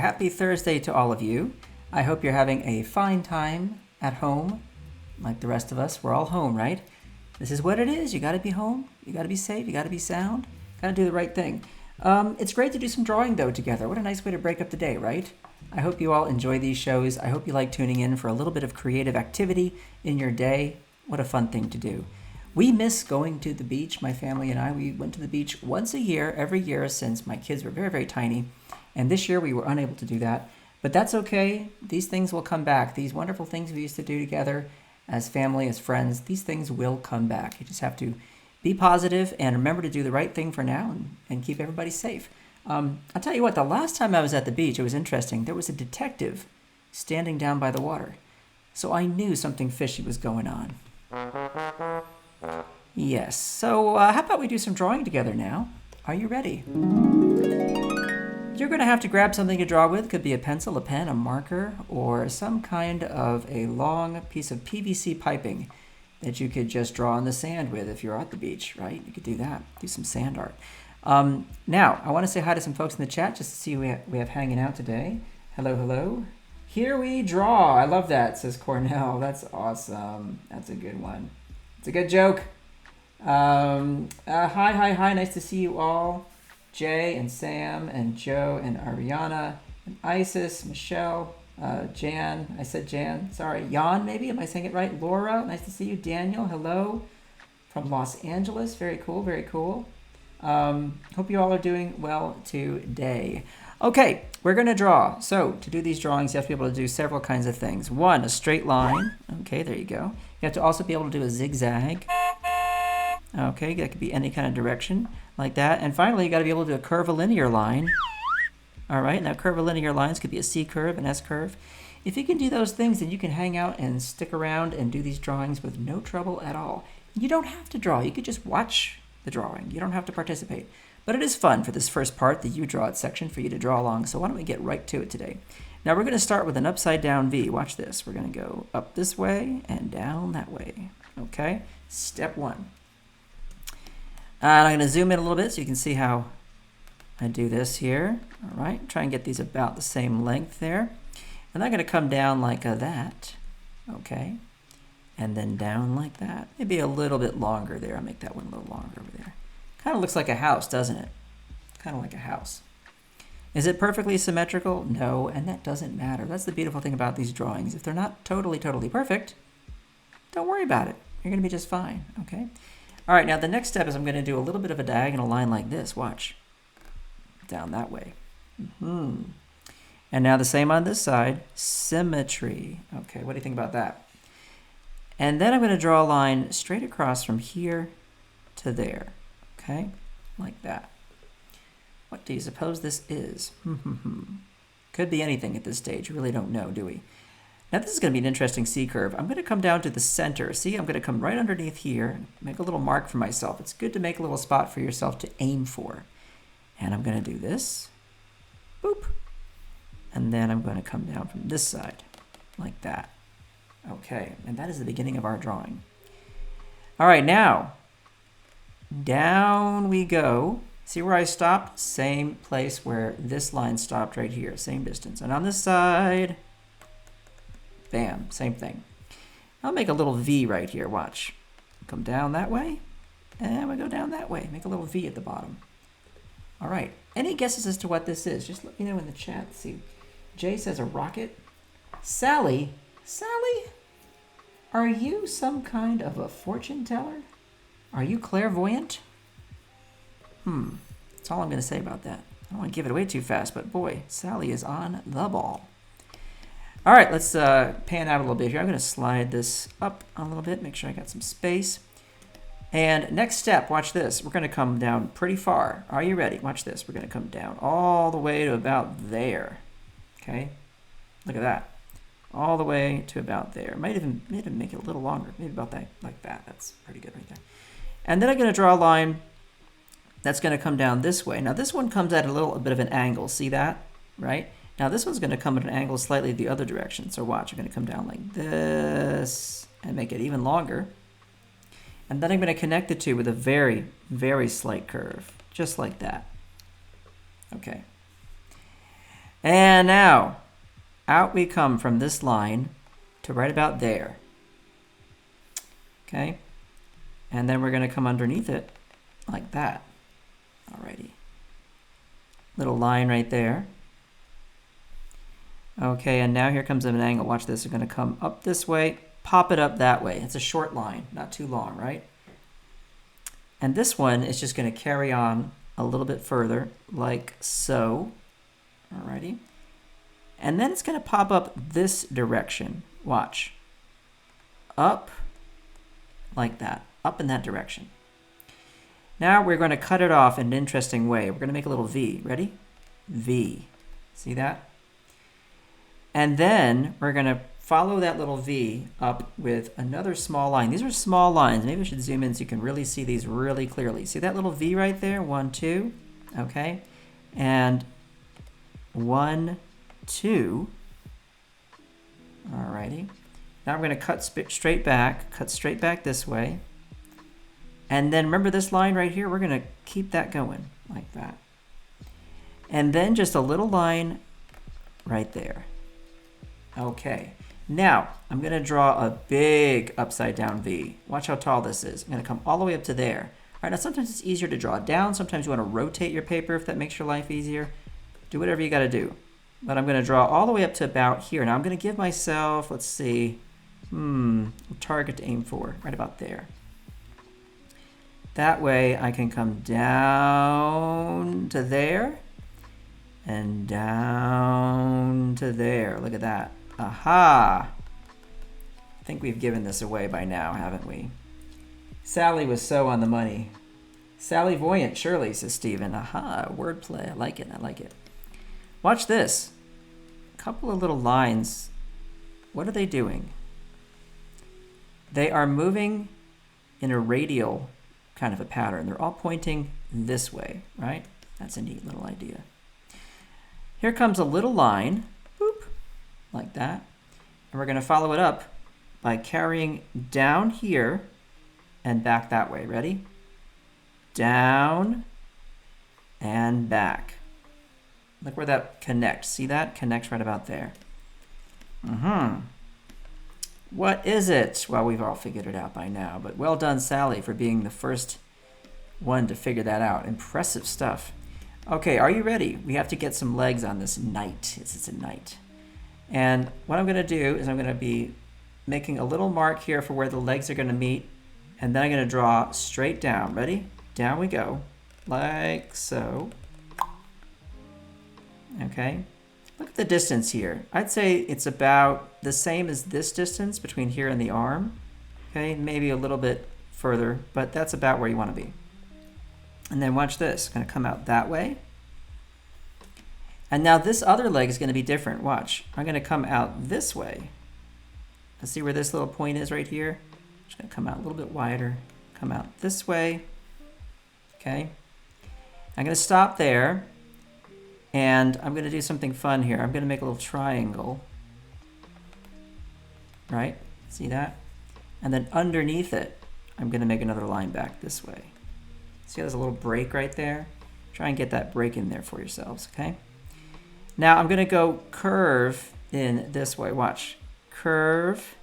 happy Thursday to all of you. I hope you're having a fine time at home, like the rest of us. We're all home, right? This is what it is. You got to be home. You got to be safe. You got to be sound. Got to do the right thing. It's great to do some drawing, though, together. What a nice way to break up the day, right? I hope you all enjoy these shows. I hope you like tuning in for a little bit of creative activity in your day. What a fun thing to do. We miss going to the beach, my family and I. We went to the beach once a year, every year since my kids were very, very tiny. And this year we were unable to do that. But that's okay. These things will come back. These wonderful things we used to do together as family, as friends, these things will come back. You just have to be positive and remember to do the right thing for now and keep everybody safe. I'll tell you what, the last time I was at the beach, it was interesting. There was a detective standing down by the water. So I knew something fishy was going on. Yes, so how about we do some drawing together now? Are you ready? You're going to have to grab something to draw with. Could be a pencil, a pen, a marker, or some kind of a long piece of PVC piping that you could just draw on the sand with if you're at the beach, right? You could do that, do some sand art. Now, I want to say hi to some folks in the chat just to see who we have hanging out today. Hello, hello. Here we draw. I love that, says Cornell. That's awesome. That's a good one. It's a good joke. Hi. Nice to see you all. Jay and Sam and Joe and Ariana and Isis, Michelle, Jan. I said Jan. Sorry. Jan, maybe? Am I saying it right? Laura, nice to see you. Daniel, hello. From Los Angeles. Very cool, very cool. Hope you all are doing well today. Okay, we're going to draw. So to do these drawings, you have to be able to do several kinds of things. One, a straight line. Okay, there you go. You have to also be able to do a zigzag. Okay, that could be any kind of direction like that. And finally, you got to be able to do a curvilinear line. All right, now curvilinear lines could be a C curve, an S curve. If you can do those things, then you can hang out and stick around and do these drawings with no trouble at all. You don't have to draw. You could just watch the drawing. You don't have to participate. But it is fun for this first part, the You Draw It section, for you to draw along. So why don't we get right to it today? Now we're going to start with an upside down V. Watch this. We're going to go up this way and down that way. Okay, step one. And I'm going to zoom in a little bit so you can see how I do this here. All right, try and get these about the same length there. And I'm going to come down like that. Okay, and then down like that. Maybe a little bit longer there. I'll make that one a little longer over there. Kind of looks like a house, doesn't it? Kind of like a house. Is it perfectly symmetrical? No, and that doesn't matter. That's the beautiful thing about these drawings. If they're not totally perfect, don't worry about it. You're going to be just fine, okay? All right, now the next step is I'm going to do a little bit of a diagonal line like this. Watch. Down that way. And now the same on this side. Symmetry. Okay, what do you think about that? And then I'm going to draw a line straight across from here to there. Okay, like that. What do you suppose this is? Could be anything at this stage. We really don't know, do we? Now this is going to be an interesting C curve. I'm going to come down to the center. See, I'm going to come right underneath here, make a little mark for myself. It's good to make a little spot for yourself to aim for. And I'm going to do this. Boop. And then I'm going to come down from this side, like that. Okay, and that is the beginning of our drawing. All right, now, down we go. See where I stopped? Same place where this line stopped right here, same distance. And on this side, bam, same thing. I'll make a little V right here, watch. Come down that way, and we go down that way. Make a little V at the bottom. All right, any guesses as to what this is? Just let me know in the chat. Let's see, Jay says a rocket. Sally, are you some kind of a fortune teller? Are you clairvoyant? That's all I'm going to say about that. I don't want to give it away too fast, but boy, Sally is on the ball. All right, let's pan out a little bit here. I'm going to slide this up a little bit, make sure I got some space. And next step, watch this. We're going to come down pretty far. Are you ready? Watch this. We're going to come down all the way to about there. Okay, look at that. All the way to about there. Might even make it a little longer. Maybe about that, like that. That's pretty good right there. And then I'm going to draw a line that's going to come down this way. Now this one comes at a little bit of an angle. See that? Right? Now this one's going to come at an angle slightly the other direction. So watch, I'm going to come down like this and make it even longer. And then I'm going to connect the two with a very, very slight curve, just like that. Okay. And now, out we come from this line to right about there. Okay? And then we're going to come underneath it like that. Alrighty. Little line right there. Okay, and now here comes an angle. Watch this. We're going to come up this way, pop it up that way. It's a short line, not too long, right? And this one is just going to carry on a little bit further, like so. Alrighty. And then it's going to pop up this direction. Watch. Up, like that. Up in that direction. Now we're going to cut it off in an interesting way. We're going to make a little V. Ready? V. See that? And then we're going to follow that little V up with another small line. These are small lines. Maybe I should zoom in so you can really see these really clearly. See that little V right there? 1, 2. Okay. And 1, 2. Alrighty. Now we're going to cut straight back this way. And then remember this line right here? We're going to keep that going like that. And then just a little line right there. Okay. Now, I'm going to draw a big upside down V. Watch how tall this is. I'm going to come all the way up to there. All right, now sometimes it's easier to draw down. Sometimes you want to rotate your paper if that makes your life easier. Do whatever you got to do. But I'm going to draw all the way up to about here. Now I'm going to give myself, let's see, a target to aim for, right about there. That way I can come down to there and down to there. Look at that. Aha! I think we've given this away by now, haven't we? Sally was so on the money. Sally Voyant, surely, says Stephen. Aha, wordplay. I like it. I like it. Watch this. A couple of little lines. What are they doing? They are moving in a radial kind of a pattern. They're all pointing this way, right? That's a neat little idea. Here comes a little line, boop, like that. And we're going to follow it up by carrying down here and back that way. Ready? Down and back. Look where that connects. See that? Connects right about there. What is it? Well, we've all figured it out by now, but well done, Sally, for being the first one to figure that out. Impressive stuff. Okay, are you ready? We have to get some legs on this knight. It's a knight. And what I'm going to do is I'm going to be making a little mark here for where the legs are going to meet, and then I'm going to draw straight down. Ready? Down we go, like so. Okay. Look at the distance here. I'd say it's about the same as this distance between here and the arm. Okay, maybe a little bit further, but that's about where you want to be. And then watch this. It's going to come out that way. And now this other leg is going to be different. Watch. I'm going to come out this way. Let's see where this little point is right here. Just going to come out a little bit wider. Come out this way. Okay. I'm going to stop there. And I'm going to do something fun here. I'm going to make a little triangle. Right? See that? And then underneath it, I'm going to make another line back this way. See, there's a little break right there. Try and get that break in there for yourselves, okay? Now I'm going to go curve in this way. Watch. Curve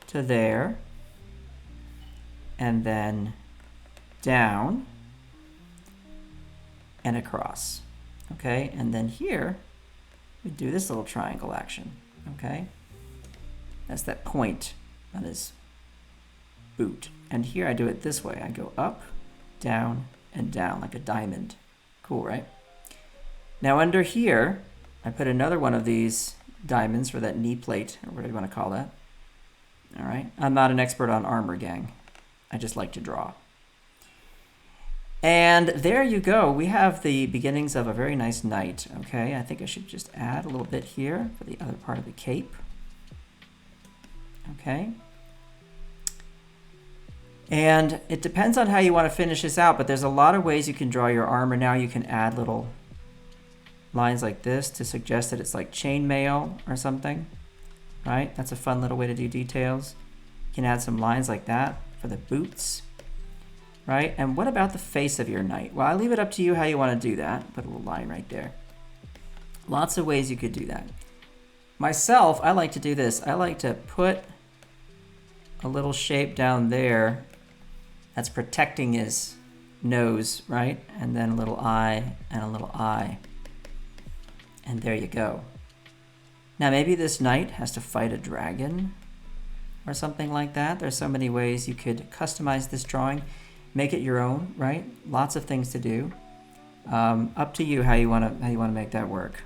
to there. And then down and across. Okay, and then here, we do this little triangle action, okay? That's that point on his boot. And here I do it this way. I go up, down, and down like a diamond. Cool, right? Now under here, I put another one of these diamonds for that knee plate, or whatever you want to call that. All right, I'm not an expert on armor, gang. I just like to draw. And there you go. We have the beginnings of a very nice knight. Okay, I think I should just add a little bit here for the other part of the cape. Okay. And it depends on how you want to finish this out, but there's a lot of ways you can draw your armor now. You can add little lines like this to suggest that it's like chainmail or something, right? That's a fun little way to do details. You can add some lines like that for the boots. Right? And what about the face of your knight? Well, I leave it up to you how you want to do that. Put a little line right there. Lots of ways you could do that. Myself, I like to do this. I like to put a little shape down there that's protecting his nose, right? And then a little eye and a little eye. And there you go. Now maybe this knight has to fight a dragon or something like that. There's so many ways you could customize this drawing, make it your own, right? Lots of things to do. Up to you how you want to make that work.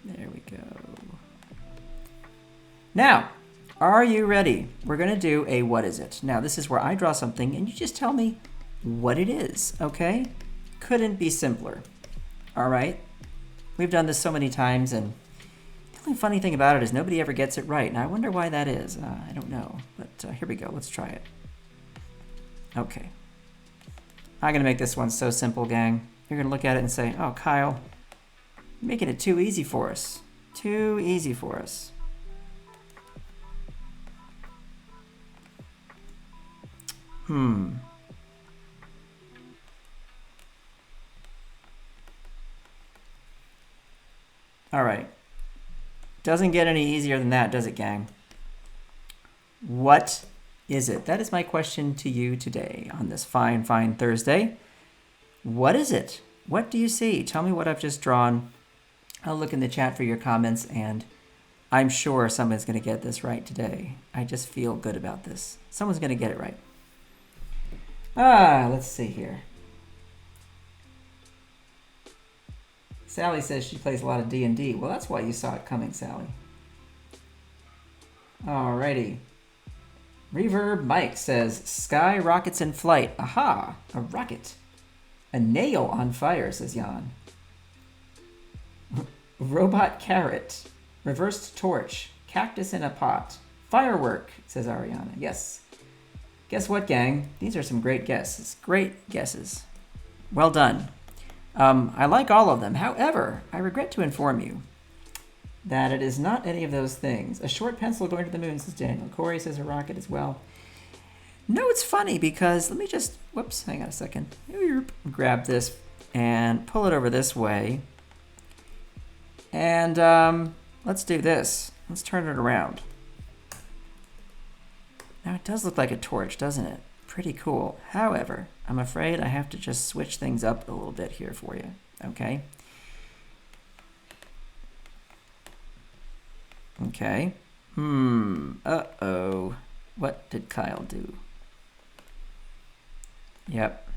There we go. Now, are you ready? We're going to do a what is it. Now, this is where I draw something and you just tell me what it is, okay? Couldn't be simpler. All right? We've done this so many times, and the only funny thing about it is nobody ever gets it right. And I wonder why that is. I don't know. But here we go. Let's try it. Okay. I'm going to make this one so simple, gang. You're going to look at it and say, oh, Kyle, you're making it too easy for us. Too easy for us. All right. Doesn't get any easier than that, does it, gang? What is it? That is my question to you today on this fine, fine Thursday. What is it? What do you see? Tell me what I've just drawn. I'll look in the chat for your comments, and I'm sure someone's going to get this right today. I just feel good about this. Someone's going to get it right. Let's see here. Sally says she plays a lot of D&D. Well, that's why you saw it coming, Sally. Alrighty. Reverb Mike says, sky rockets in flight. Aha, a rocket. A nail on fire, says Jan. Robot carrot. Reversed torch. Cactus in a pot. Firework, says Ariana. Yes. Guess what, gang? These are some great guesses. Great guesses. Well done. I like all of them. However, I regret to inform you that it is not any of those things. A short pencil going to the moon, says Daniel. Corey says a rocket as well. No, it's funny because, let me just, whoops, hang on a second. Grab this and pull it over this way. And let's do this. Let's turn it around. Now it does look like a torch, doesn't it? Pretty cool. However, I'm afraid I have to just switch things up a little bit here for you, okay? Okay. Uh-oh. What did Kyle do? Yep.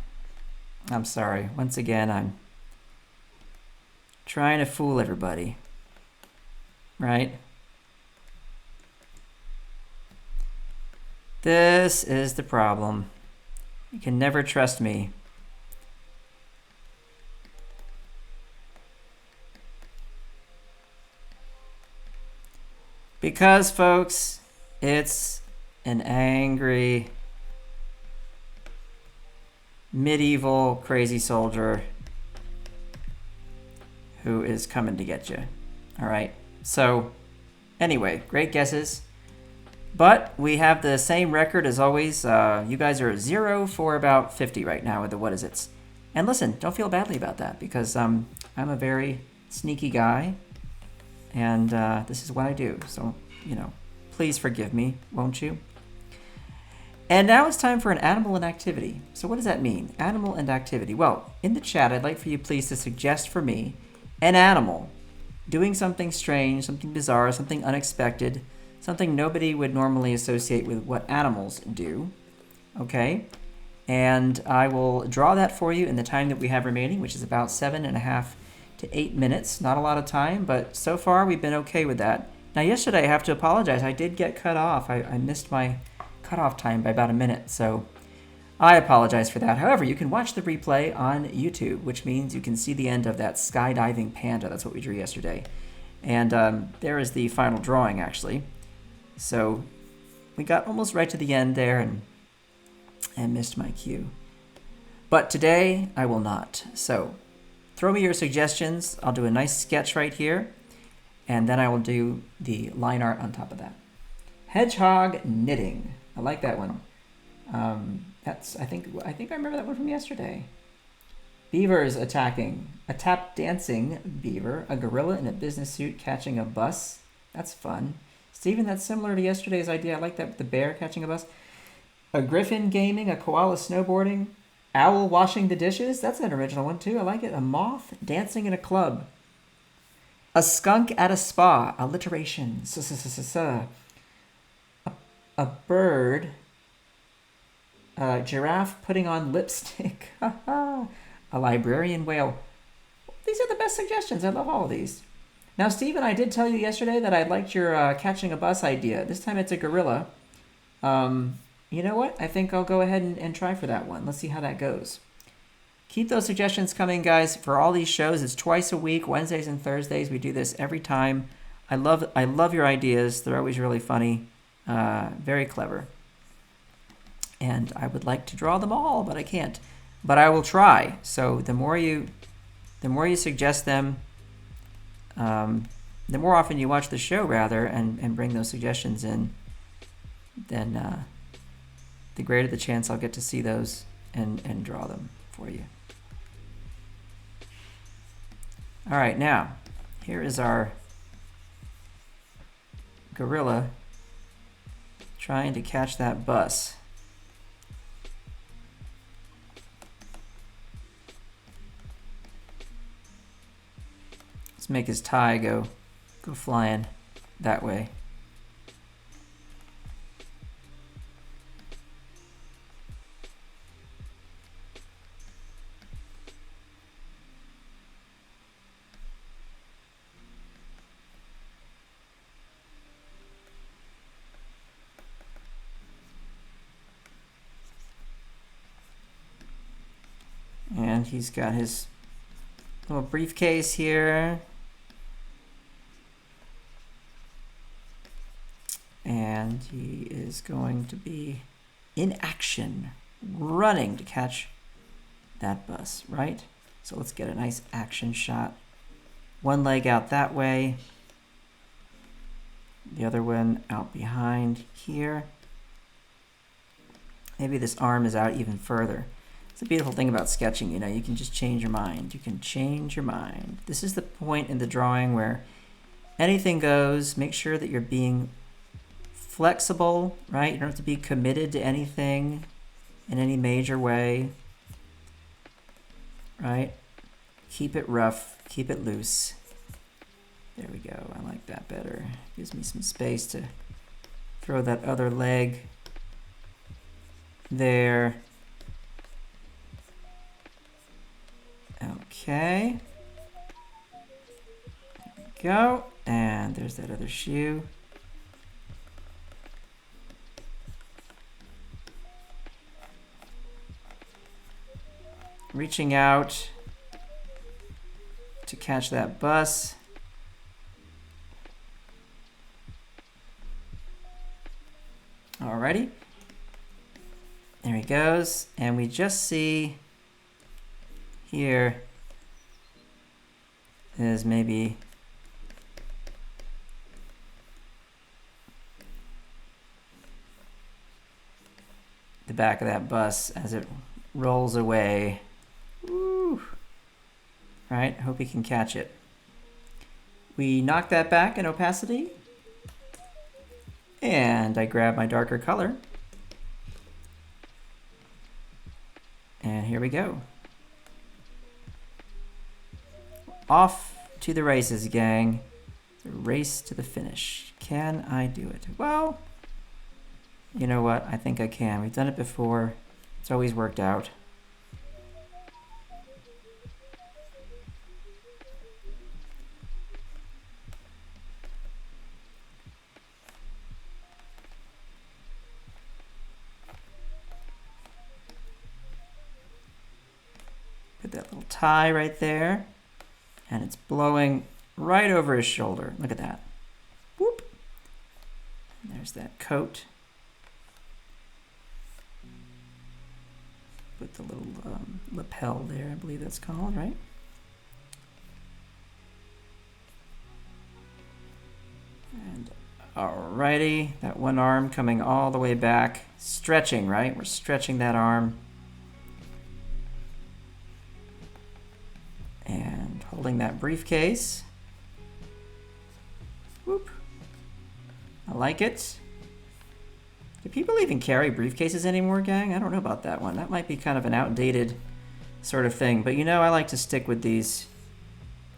I'm sorry. Once again, I'm trying to fool everybody. Right? This is the problem. You can never trust me. Because, folks, it's an angry, medieval, crazy soldier who is coming to get you. All right? So, anyway, great guesses. But we have the same record as always. You guys are 0 for about 50 right now with the what is it's. And listen, don't feel badly about that because I'm a very sneaky guy. And this is what I do. So, please forgive me, won't you? And now it's time for an animal and activity. So what does that mean? Animal and activity. Well, in the chat, I'd like for you please to suggest for me an animal doing something strange, something bizarre, something unexpected, something nobody would normally associate with what animals do. Okay? And I will draw that for you in the time that we have remaining, which is about 7.5 to 8 minutes. Not a lot of time, but so far we've been okay with that. Now yesterday I have to apologize. I did get cut off. I missed my cutoff time by about a minute, so I apologize for that. However, you can watch the replay on YouTube, which means you can see the end of that skydiving panda. That's what we drew yesterday. And there is the final drawing, actually. So we got almost right to the end there and missed my cue. But today, I will not. So throw me your suggestions. I'll do a nice sketch right here, and then I will do the line art on top of that. Hedgehog knitting. I like that one. I think I remember that one from yesterday. Beavers attacking. A tap dancing beaver, a gorilla in a business suit catching a bus. That's fun. Steven, that's similar to yesterday's idea. I like that, the bear catching a bus. A griffin gaming, a koala snowboarding, owl washing the dishes. That's an original one too. I like it. A moth dancing in a club. A skunk at a spa. Alliteration. A bird. A giraffe putting on lipstick. A librarian whale. These are the best suggestions. I love all of these. Now, Stephen, I did tell you yesterday that I liked your catching a bus idea. This time it's a gorilla. You know what? I think I'll go ahead and try for that one. Let's see how that goes. Keep those suggestions coming, guys. For all these shows, it's twice a week, Wednesdays and Thursdays. We do this every time. I love your ideas. They're always really funny, very clever. And I would like to draw them all, but I can't. But I will try. So the more you suggest them, the more often you watch the show, rather, and bring those suggestions in, then the greater the chance I'll get to see those and draw them for you. All right, now, here is our gorilla trying to catch that bus. Let's make his tie go flying that way. And he's got his little briefcase here. And he is going to be in action, running to catch that bus, right? So let's get a nice action shot. One leg out that way. The other one out behind here. Maybe this arm is out even further. It's a beautiful thing about sketching, you know, you can just change your mind. You can change your mind. This is the point in the drawing where anything goes. Make sure that you're being flexible, right? You don't have to be committed to anything in any major way, right? Keep it rough, keep it loose. There we go, I like that better. Gives me some space to throw that other leg there. Okay. There we go. And there's that other shoe. Reaching out to catch that bus. Alrighty. There he goes. And we just see here is maybe the back of that bus as it rolls away. Woo. Right, hope we can catch it. We knock that back in opacity. And I grab my darker color. And here we go. Off to the races, gang. The race to the finish. Can I do it? Well, you know what? I think I can. We've done it before. It's always worked out. Put that little tie right there. And it's blowing right over his shoulder. Look at that. Whoop. And there's that coat. Put the little lapel there, I believe that's called, right? And alrighty, that one arm coming all the way back. Stretching, right? We're stretching that arm. holding that briefcase. Whoop. I like it. Do people even carry briefcases anymore, gang? I don't know about that one. That might be kind of an outdated sort of thing. But you know, I like to stick with these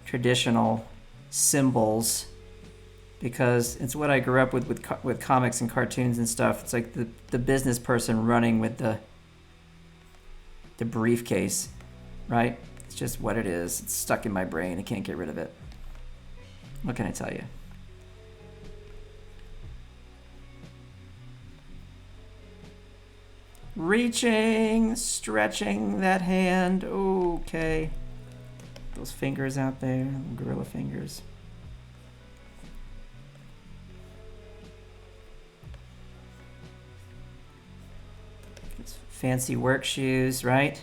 traditional symbols because it's what I grew up with comics and cartoons and stuff. It's like the business person running with the briefcase, right? It's just what it is. It's stuck in my brain. I can't get rid of it. What can I tell you? Reaching, stretching that hand. Okay. Those fingers out there, gorilla fingers. It's fancy work shoes, right?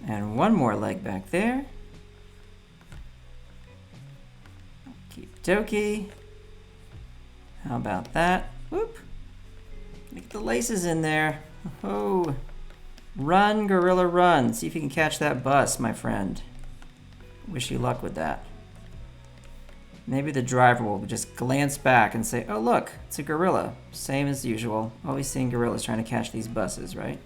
And one more leg back there. Okie dokie. How about that? Whoop. Get the laces in there. Oh. Run, gorilla, run. See if you can catch that bus, my friend. Wish you luck with that. Maybe the driver will just glance back and say, oh, look, it's a gorilla. Same as usual. Always seeing gorillas trying to catch these buses, right?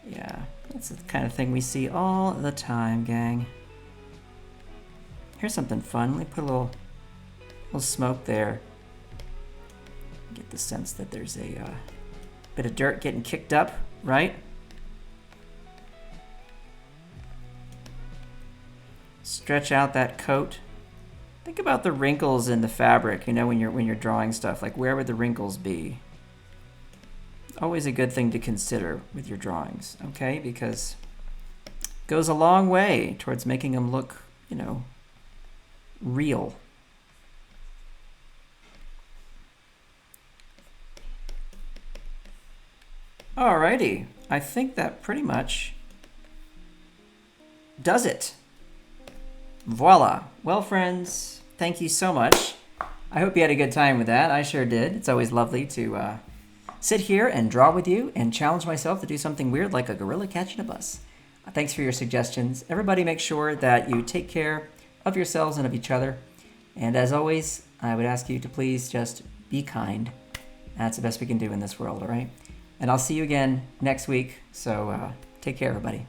Yeah, that's the kind of thing we see all the time, gang. Here's something fun. Let me put a little smoke there. Get the sense that there's a bit of dirt getting kicked up, right? Stretch out that coat. Think about the wrinkles in the fabric, you know, when you're drawing stuff. Like, where would the wrinkles be? Always a good thing to consider with your drawings, okay? Because it goes a long way towards making them look, you know, real. Alrighty, I think that pretty much does it. Voila. Well, friends, thank you so much. I hope you had a good time with that. I sure did. It's always lovely to sit here and draw with you and challenge myself to do something weird like a gorilla catching a bus. Thanks for your suggestions. Everybody make sure that you take care of yourselves and of each other. And as always, I would ask you to please just be kind. That's the best we can do in this world, all right? And I'll see you again next week, so take care, everybody.